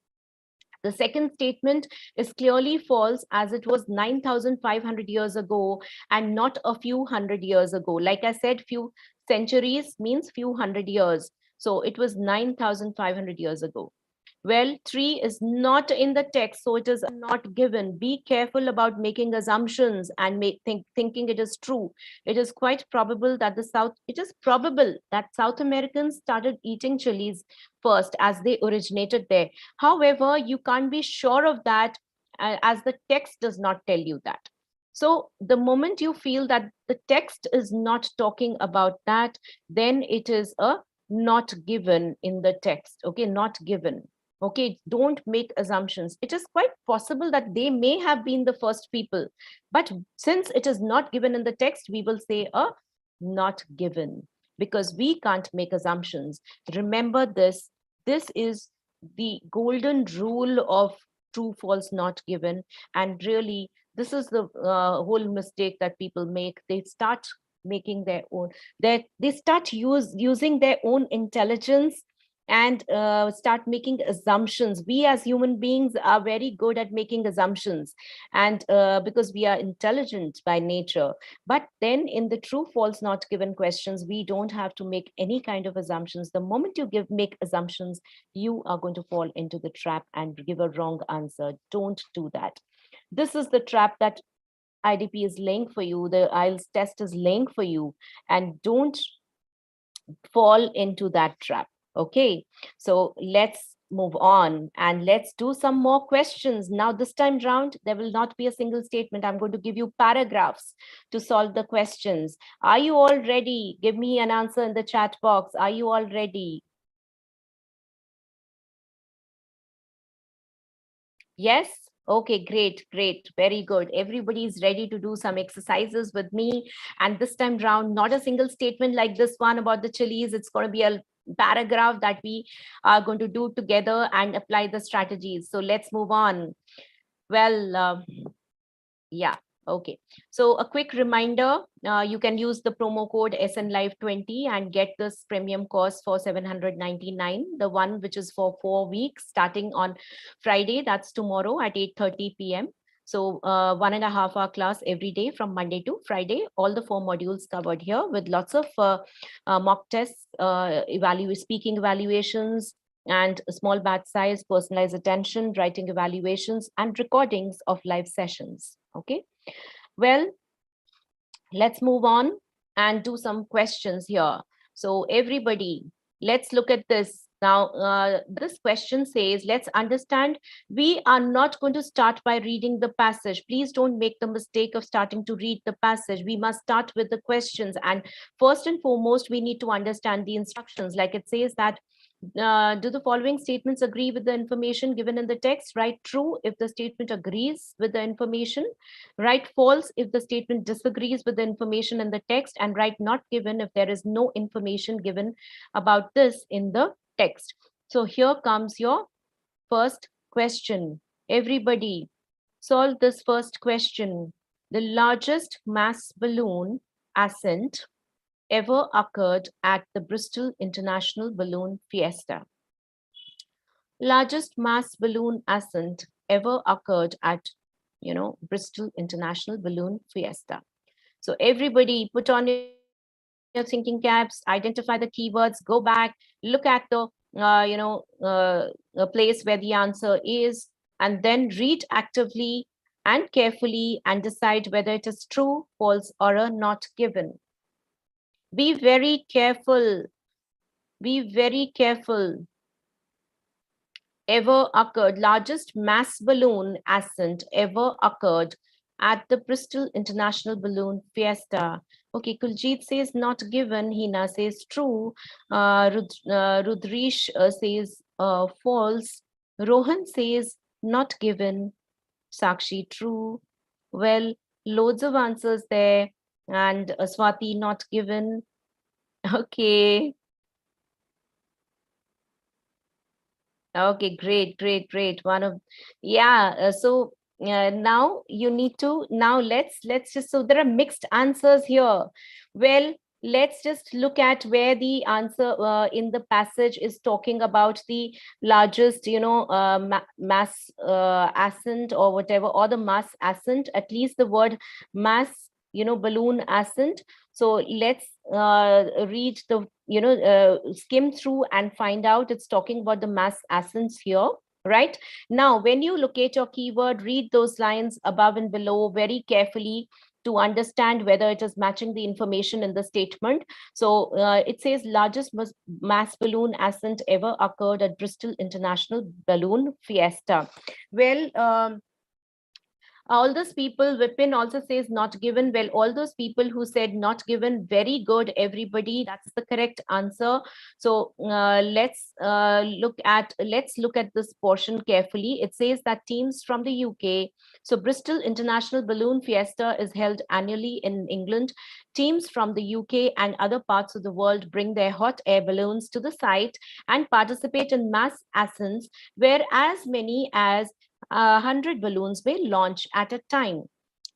Speaker 1: The second statement is clearly false, as it was 9,500 years ago and not a few hundred years ago. Like I said, few centuries means few hundred years. So it was 9,500 years ago. Well, 3 is not in the text, so it is not given. Be careful about making assumptions and thinking it is true. It is quite probable that South Americans started eating chilies first, as they originated there. However, you can't be sure of that, as the text does not tell you that. So the moment you feel that the text is not talking about that, then it is a not given in the text. Okay, not given. Okay, don't make assumptions. It is quite possible that they may have been the first people, but since it is not given in the text, we will say a not given, because we can't make assumptions. Remember this. This is the golden rule of true, false, not given. And really, this is the whole mistake that people make. They start making their own, they start using their own intelligence and start making assumptions. We as human beings are very good at making assumptions, and because we are intelligent by nature. But then in the true, false, not given questions, we don't have to make any kind of assumptions. The moment you make assumptions, you are going to fall into the trap and give a wrong answer. Don't do that. This is the trap that IDP is laying for you, the IELTS test is laying for you, and don't fall into that trap. Okay, so let's move on and let's do some more questions. Now, this time round, there will not be a single statement. I'm going to give you paragraphs to solve the questions. Are you all ready? Give me an answer in the chat box. Are you all ready? Yes? Okay, great, great. Very good. Everybody's ready to do some exercises with me. And this time round, not a single statement like this one about the chilies. It's going to be a paragraph that we are going to do together and apply the strategies. So let's move on. Well, yeah. Okay, so a quick reminder, you can use the promo code SNLive20 and get this premium course for $799, the one which is for 4 weeks starting on Friday, that's tomorrow at 8:30 p.m. So 1.5 hour class every day from Monday to Friday, all the 4 modules covered here with lots of mock tests, speaking evaluations, and a small batch size, personalized attention, writing evaluations, and recordings of live sessions. Okay. Well, let's move on and do some questions here. So everybody, let's look at this. Now, this question says, let's understand, we are not going to start by reading the passage. Please don't make the mistake of starting to read the passage. We must start with the questions. And first and foremost, we need to understand the instructions. Like it says that, do the following statements agree with the information given in the text? Write true if the statement agrees with the information. Write false if the statement disagrees with the information in the text, and write not given if there is no information given about this in the text. So here comes your first question. Everybody, solve this first question. The largest mass balloon ascent ever occurred at the Bristol International Balloon Fiesta. Largest mass balloon ascent ever occurred at, Bristol International Balloon Fiesta. So everybody put on your thinking caps, identify the keywords, go back, look at the, a place where the answer is, and then read actively and carefully and decide whether it is true, false, or a not given. Be very careful. Be very careful. Ever occurred, largest mass balloon ascent ever occurred at the Bristol International Balloon Fiesta. Okay, Kuljit says not given. Hina says true. Rudrish says false. Rohan says not given. Sakshi, true. Well, loads of answers there. And Swati, not given. Okay. Okay, great. Now you need to, now let's just, so there are mixed answers here. Well, let's just look at where the answer in the passage is talking about the largest, mass ascent or whatever, or the mass ascent, at least the word mass, balloon ascent. So let's read the, skim through and find out it's talking about the mass ascents here. Right now, when you locate your keyword, read those lines above and below very carefully to understand whether it is matching the information in the statement. So it says largest mass balloon ascent ever occurred at Bristol International Balloon Fiesta. Well, all those people, Vipin also says not given. Well, all those people who said not given, very good, everybody. That's the correct answer. So let's look at this portion carefully. It says that teams from the UK, so Bristol International Balloon Fiesta is held annually in England. Teams from the UK and other parts of the world bring their hot air balloons to the site and participate in mass ascents, where as many as 100 balloons may launch at a time.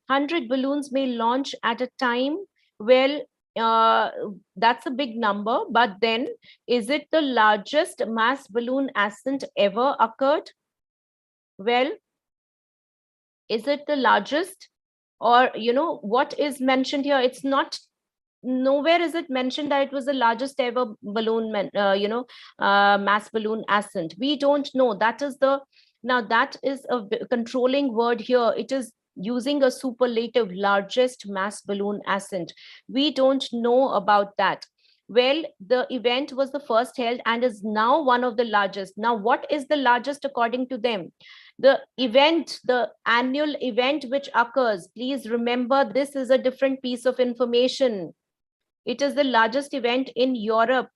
Speaker 1: 100 balloons may launch at a time. Well, that's a big number, but then is it the largest mass balloon ascent ever occurred? Well, is it the largest? Or, what is mentioned here? It's not, nowhere is it mentioned that it was the largest ever balloon, mass balloon ascent. We don't know. That is the, now that is a controlling word here. It is using a superlative, largest mass balloon ascent. We don't know about that. Well, the event was the first held and is now one of the largest. Now, what is the largest according to them? The event, the annual event which occurs, please remember, this is a different piece of information. It is the largest event in Europe,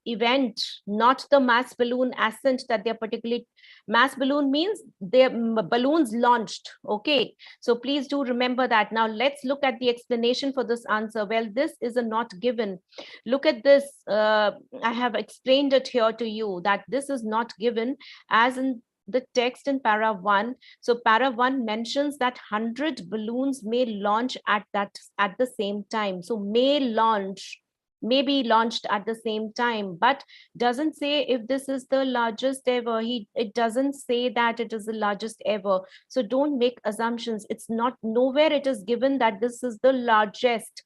Speaker 1: not the mass balloon ascent that they're particularly. Mass balloon means their balloons launched. Okay, so please do remember that. Now let's look at the explanation for this answer. Well, this is a not given. Look at this. I have explained it here to you that this is not given as in the text in para 1. So para 1 mentions that 100 balloons may launch at the same time. So may be launched at the same time, but doesn't say if this is the largest ever. It doesn't say that it is the largest ever. So don't make assumptions. It's not, nowhere it is given that this is the largest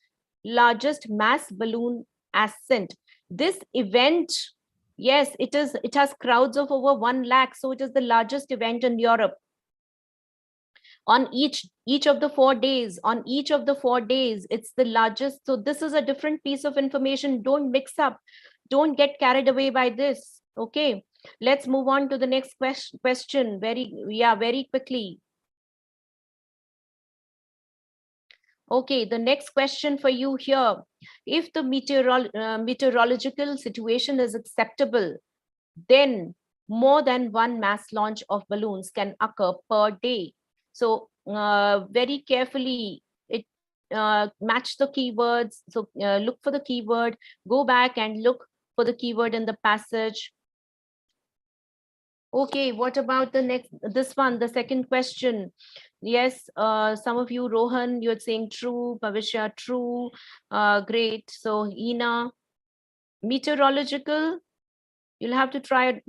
Speaker 1: mass balloon ascent. This event, yes, it has crowds of over 1 lakh. So it is the largest event in Europe. On each of the 4 days, it's the largest. So this is a different piece of information. Don't mix up. Don't get carried away by this. Okay, let's move on to the next question very quickly. Okay, the next question for you here. If the meteorological situation is acceptable, then more than 1 mass launch of balloons can occur per day. So very carefully, match the keywords. So look for the keyword, go back and look for the keyword in the passage. Okay, what about this one, the second question? Yes, some of you, Rohan, you're saying true, Pavishya, true. Great. So Ina, meteorological, you'll have to try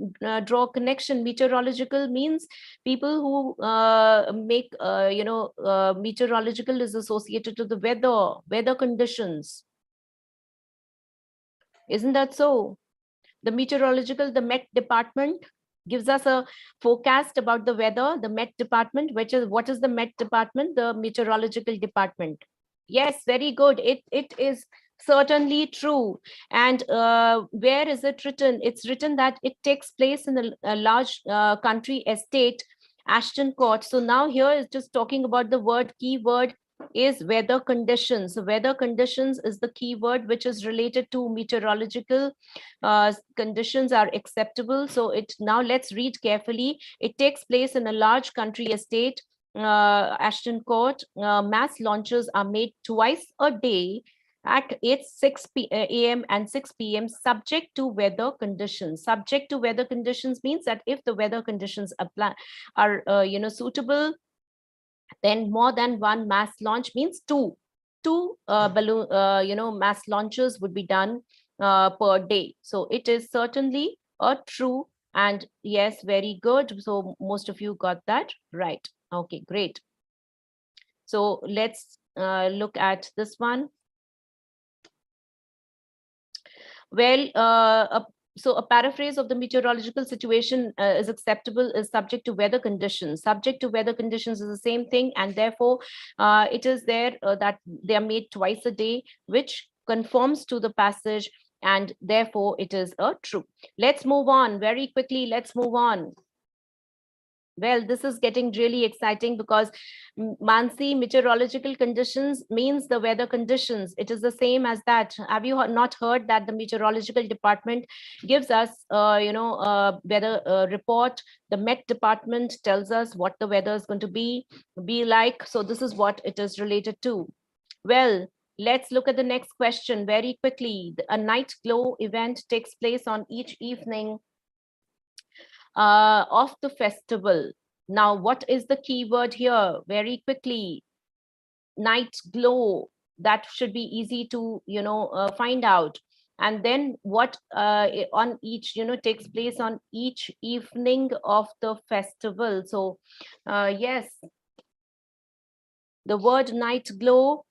Speaker 1: draw a connection. Meteorological means people who make meteorological is associated to the weather conditions. Isn't that so? The meteorological, the Met department, gives us a forecast about the weather. The Met Department, what is the Met Department? The meteorological department. Yes, very good. It is certainly true. And where is it written? It's written that it takes place in a large country estate, Ashton Court. So now here is just talking about the keyword is weather conditions. So weather conditions is the keyword which is related to meteorological conditions are acceptable. So now let's read carefully. It takes place in a large country estate, Ashton Court. Mass launches are made twice a day at 6 a.m. and 6 p.m. subject to weather conditions. Subject to weather conditions means that if the weather conditions are suitable, then more than one mass launch means two balloon mass launches would be done per day. So it is certainly a true, and yes, very good. So most of you got that right. Okay, great. So let's look at this one. Well, so a paraphrase of the meteorological situation is acceptable is subject to weather conditions. Subject to weather conditions is the same thing, and therefore it is there that they are made twice a day, which conforms to the passage, and therefore it is a true. Let's move on very quickly. Let's move on. Well, this is getting really exciting because Mansi, meteorological conditions means the weather conditions. It is the same as that. Have you not heard that the meteorological department gives us, weather report? The Met Department tells us what the weather is going to be like. So this is what it is related to. Well, let's look at the next question very quickly. A night glow event takes place on each evening of the festival. Now, what is the keyword here? Very quickly, night glow. That should be easy to find out. And then what on each takes place on each evening of the festival. So yes, the word night glow.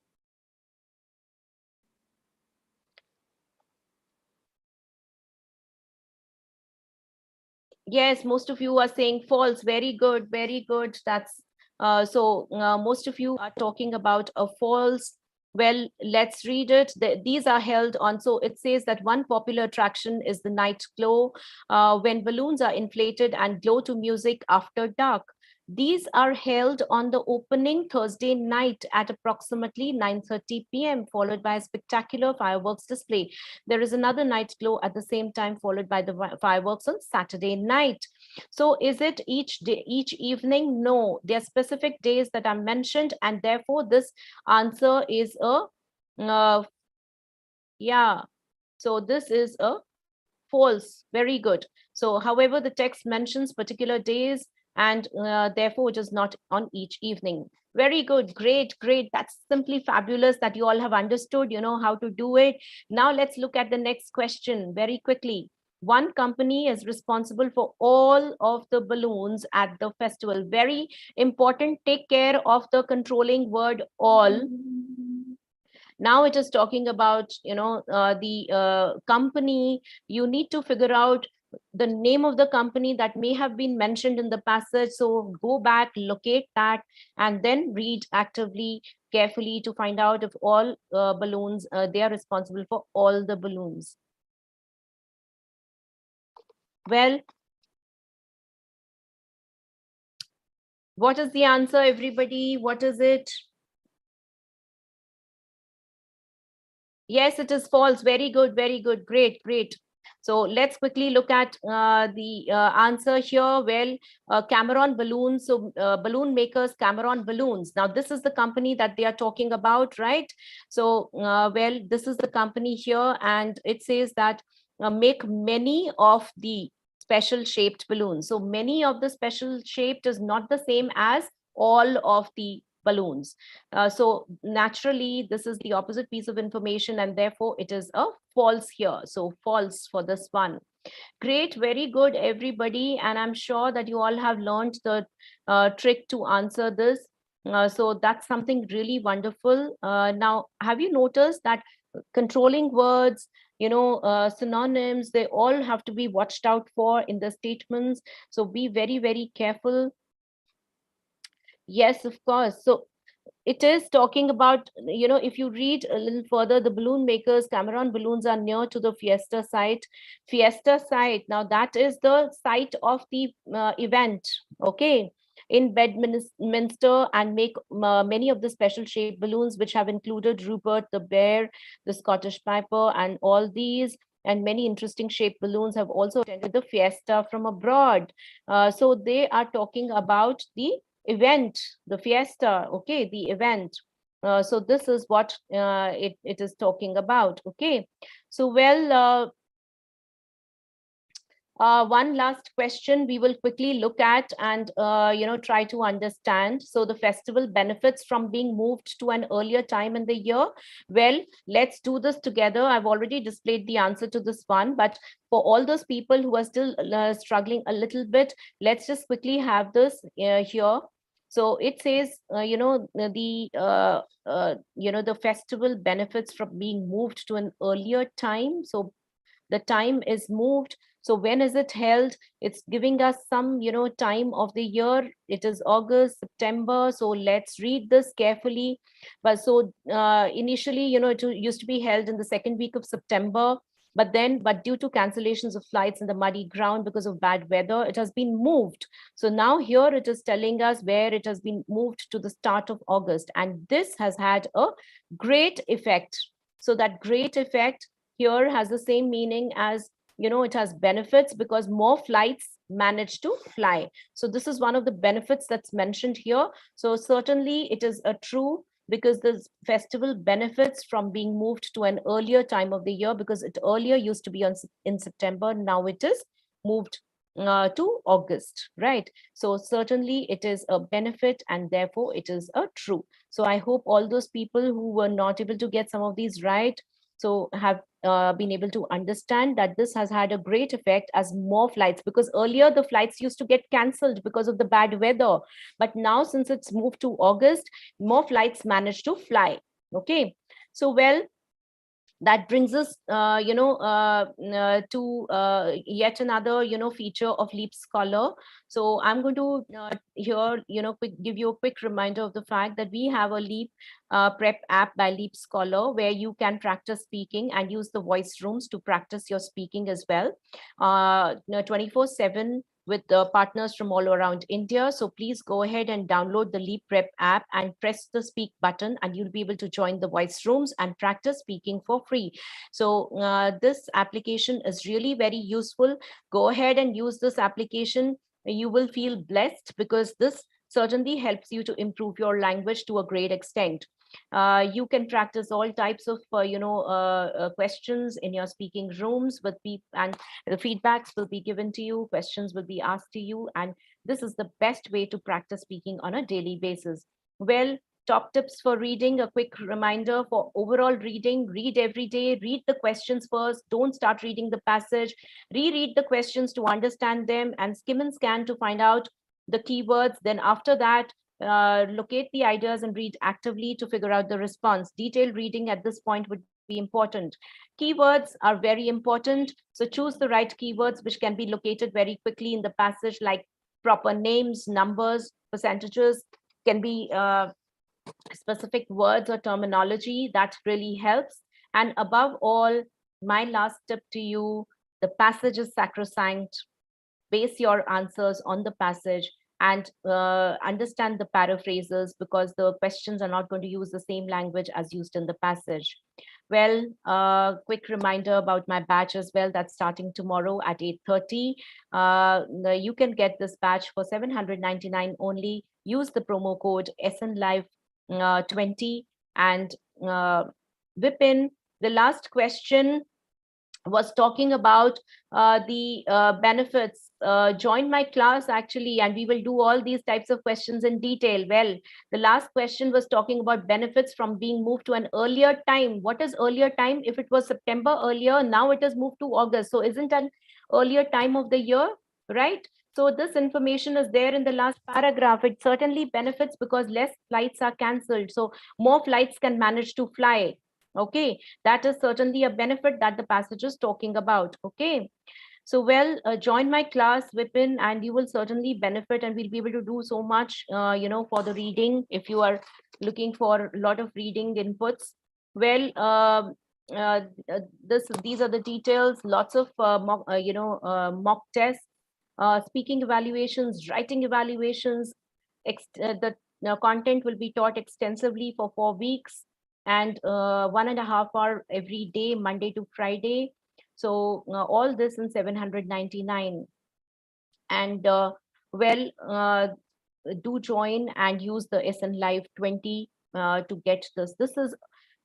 Speaker 1: Yes, most of you are saying false. Very good, very good. That's so most of you are talking about a false. Well, let's read it. These are held on. So it says that one popular attraction is the night glow, when balloons are inflated and glow to music after dark. These are held on the opening Thursday night at approximately 9:30 p.m., followed by a spectacular fireworks display. There is another night glow at the same time, followed by the fireworks on Saturday night. So is it each day, each evening? No, there are specific days that are mentioned, and therefore this answer is a yeah. So this is a false. Very good. So however, the text mentions particular days, and therefore it is not on each evening. Very good. Great, great. That's simply fabulous that you all have understood, how to do it. Now let's look at the next question very quickly. One company is responsible for all of the balloons at the festival. Very important. Take care of the controlling word all. Now it is talking about the company. You need to figure out the name of the company that may have been mentioned in the passage. So go back, locate that, and then read actively, carefully, to find out if all balloons, they are responsible for all the balloons. Well, what is the answer, everybody? What is it? Yes, it is false. Very good, very good. Great, great. So let's quickly look at the answer here. Well, Cameron Balloons, so balloon makers Cameron Balloons. Now, this is the company that they are talking about, right? So, well, this is the company here, and it says that make many of the special shaped balloons. So many of the special shaped is not the same as all of the balloons. So naturally, this is the opposite piece of information, and therefore it is a false here. So false for this one. Great, very good, everybody. And I'm sure that you all have learned the trick to answer this. So that's something really wonderful. Now, have you noticed that controlling words, synonyms, they all have to be watched out for in the statements. So be very, very careful. Yes, of course. So it is talking about, if you read a little further, the balloon makers, Cameron balloons are near to the Fiesta site. Fiesta site, now that is the site of the event, okay, in Bedminster, and make many of the special shaped balloons, which have included Rupert the bear, the Scottish piper, and all these. And many interesting shaped balloons have also attended the Fiesta from abroad. So they are talking about the event, the fiesta, okay, the event. So this is what it is talking about, okay. So well, one last question we will quickly look at and try to understand. So the festival benefits from being moved to an earlier time in the year. Well, let's do this together. I've already displayed the answer to this one, but for all those people who are still struggling a little bit, let's just quickly have this here. So it says, the festival benefits from being moved to an earlier time. So the time is moved. So when is it held? It's giving us some, time of the year. It is August, September. So let's read this carefully. But so initially, it used to be held in the second week of September. But due to cancellations of flights in the muddy ground because of bad weather, it has been moved. So now here it is telling us where it has been moved to the start of August. And this has had a great effect. So that great effect here has the same meaning as, it has benefits because more flights manage to fly. So this is one of the benefits that's mentioned here. So certainly it is a true, because the festival benefits from being moved to an earlier time of the year, because it earlier used to be in September. Now it is moved to August, right? So certainly it is a benefit, and therefore it is a true. So I hope all those people who were not able to get some of these right, so have been able to understand that this has had a great effect as more flights, because earlier the flights used to get cancelled because of the bad weather. But now, since it's moved to August, more flights manage to fly. Okay. So, well, that brings us to yet another feature of LeapScholar. So I'm going to here give you a quick reminder of the fact that we have a Leap prep app by LeapScholar, where you can practice speaking and use the voice rooms to practice your speaking as well 24/7 with partners from all around India. So please go ahead and download the Leap Prep app and press the speak button, and you'll be able to join the voice rooms and practice speaking for free. So this application is really very useful. Go ahead and use this application. You will feel blessed, because this certainly helps you to improve your language to a great extent. You can practice all types of questions in your speaking rooms with people, and the feedbacks will be given to you, questions will be asked to you, and this is the best way to practice speaking on a daily basis. Well, top tips for reading, a quick reminder for overall reading: read every day, read the questions first, don't start reading the passage, reread the questions to understand them, and skim and scan to find out the keywords. Then after that, locate the ideas and read actively to figure out the response. Detailed reading at this point would be important. Keywords are very important. So choose the right keywords which can be located very quickly in the passage, like proper names, numbers, percentages, can be specific words or terminology. That really helps. And above all, my last tip to you: the passage is sacrosanct. Base your answers on the passage, and understand the paraphrases, because the questions are not going to use the same language as used in the passage. Well, quick reminder about my batch as well. That's starting tomorrow at 8:30. You can get this batch for 799 only. Use the promo code SNLive20 and whip in. The last question was talking about the benefits. Join my class actually, and we will do all these types of questions in detail. Well, the last question was talking about benefits from being moved to an earlier time. What is earlier time? If it was September earlier, now it is moved to August. So isn't an earlier time of the year, right? So this information is there in the last paragraph. It certainly benefits because less flights are cancelled. So more flights can manage to fly. Okay, that is certainly a benefit that the passage is talking about. Okay, so well, join my class, Vipin, and you will certainly benefit, and we'll be able to do so much, for the reading. If you are looking for a lot of reading inputs, well, uh, these are the details. Lots of mock tests, speaking evaluations, writing evaluations. The content will be taught extensively for 4 weeks, and 1.5 hour every day, Monday to Friday. So all this in 799. And do join and use the SN Live 20 to get this. This is,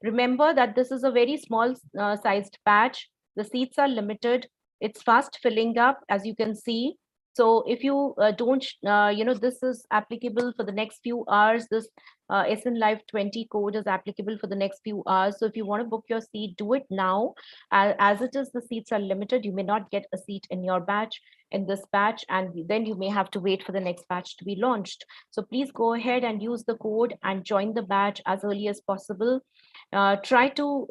Speaker 1: remember that this is a very small sized batch. The seats are limited. It's fast filling up, as you can see. So if you don't, this is applicable for the next few hours. This SN Live 20 code is applicable for the next few hours. So if you want to book your seat, do it now. As it is, the seats are limited. You may not get a seat in your batch, in this batch, and then you may have to wait for the next batch to be launched. So please go ahead and use the code and join the batch as early as possible. Try to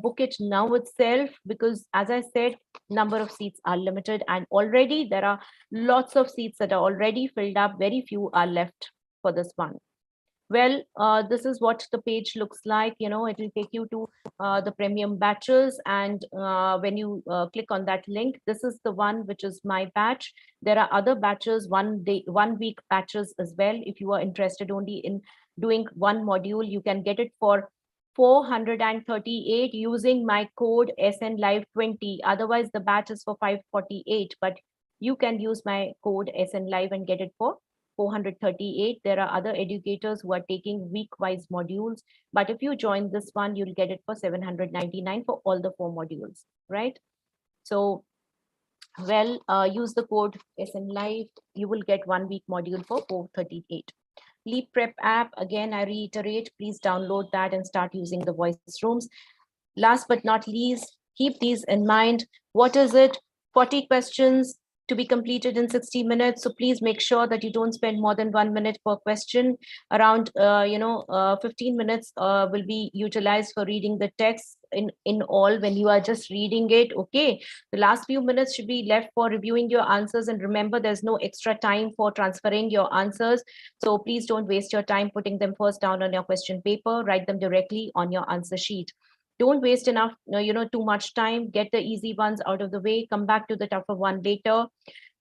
Speaker 1: book it now itself, because as I said, number of seats are limited, and already there are lots of seats that are already filled up. Very few are left for this one. Well, this is what the page looks like. It will take you to the premium batches, and when you click on that link, this is the one which is my batch. There are other batches, 1 week batches as well. If you are interested only in doing one module, you can get it for 438 using my code SN Live 20. Otherwise, the batch is for 548, but you can use my code SN Live and get it for 438. There are other educators who are taking week-wise modules, but if you join this one, you'll get it for 799 for all the 4 modules, right? So, well, use the code SN Live. You will get 1 week module for 438. Leap Prep app, again, I reiterate, please download that and start using the voice rooms. Last but not least, keep these in mind. What is it? 40 questions to be completed in 60 minutes. So please make sure that you don't spend more than 1 minute per question. Around 15 minutes will be utilized for reading the text in all, when you are just reading it. Okay, the last few minutes should be left for reviewing your answers, and remember, there's no extra time for transferring your answers. So please don't waste your time putting them first down on your question paper. Write them directly on your answer sheet. Don't waste enough, too much time. Get the easy ones out of the way. Come back to the tougher one later,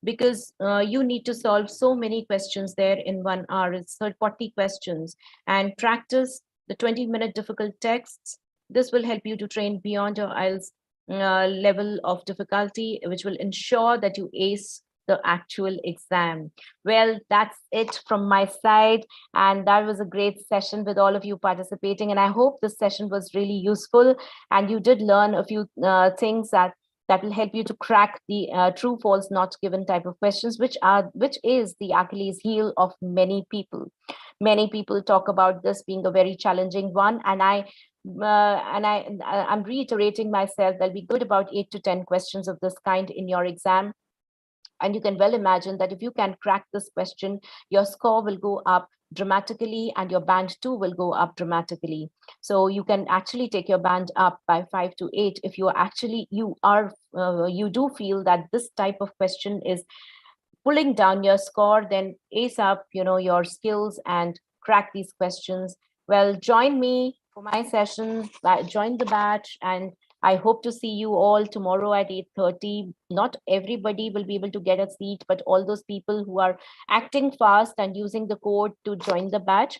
Speaker 1: because you need to solve so many questions there in 1 hour. It's 40 questions. And practice the 20-minute difficult texts. This will help you to train beyond your IELTS level of difficulty, which will ensure that you ace the actual exam. Well, that's it from my side. And that was a great session with all of you participating. And I hope this session was really useful and you did learn a few things that will help you to crack the true, false, not given type of questions, which is the Achilles heel of many people. Many people talk about this being a very challenging one, and I'm reiterating myself. There'll be good about 8 to 10 questions of this kind in your exam. And you can well imagine that if you can crack this question, your score will go up dramatically and your band too will go up dramatically. So you can actually take your band up by 5 to 8 if you do feel that this type of question is pulling down your score. Then ace up your skills and crack these questions. Well, join me for my session, join the batch, and I hope to see you all tomorrow at 8:30. Not everybody will be able to get a seat, but all those people who are acting fast and using the code to join the batch,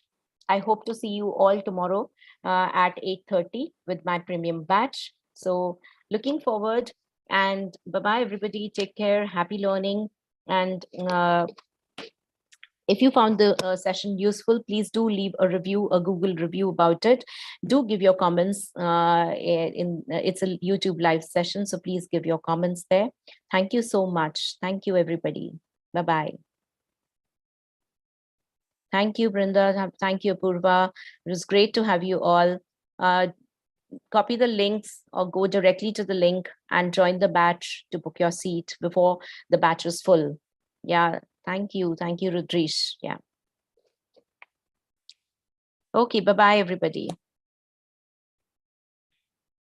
Speaker 1: I hope to see you all tomorrow at 8:30 with my premium batch. So looking forward, and bye-bye everybody. Take care, happy learning. And if you found the session useful, please do leave a review, a Google review about it. Do give your comments. It's a YouTube live session, so please give your comments there. Thank you so much. Thank you, everybody. Bye-bye. Thank you, Brinda. Thank you, Apurva. It was great to have you all. Copy the links or go directly to the link and join the batch to book your seat before the batch is full. Yeah. Thank you. Thank you, Rudrish. Yeah. Okay. Bye-bye, everybody.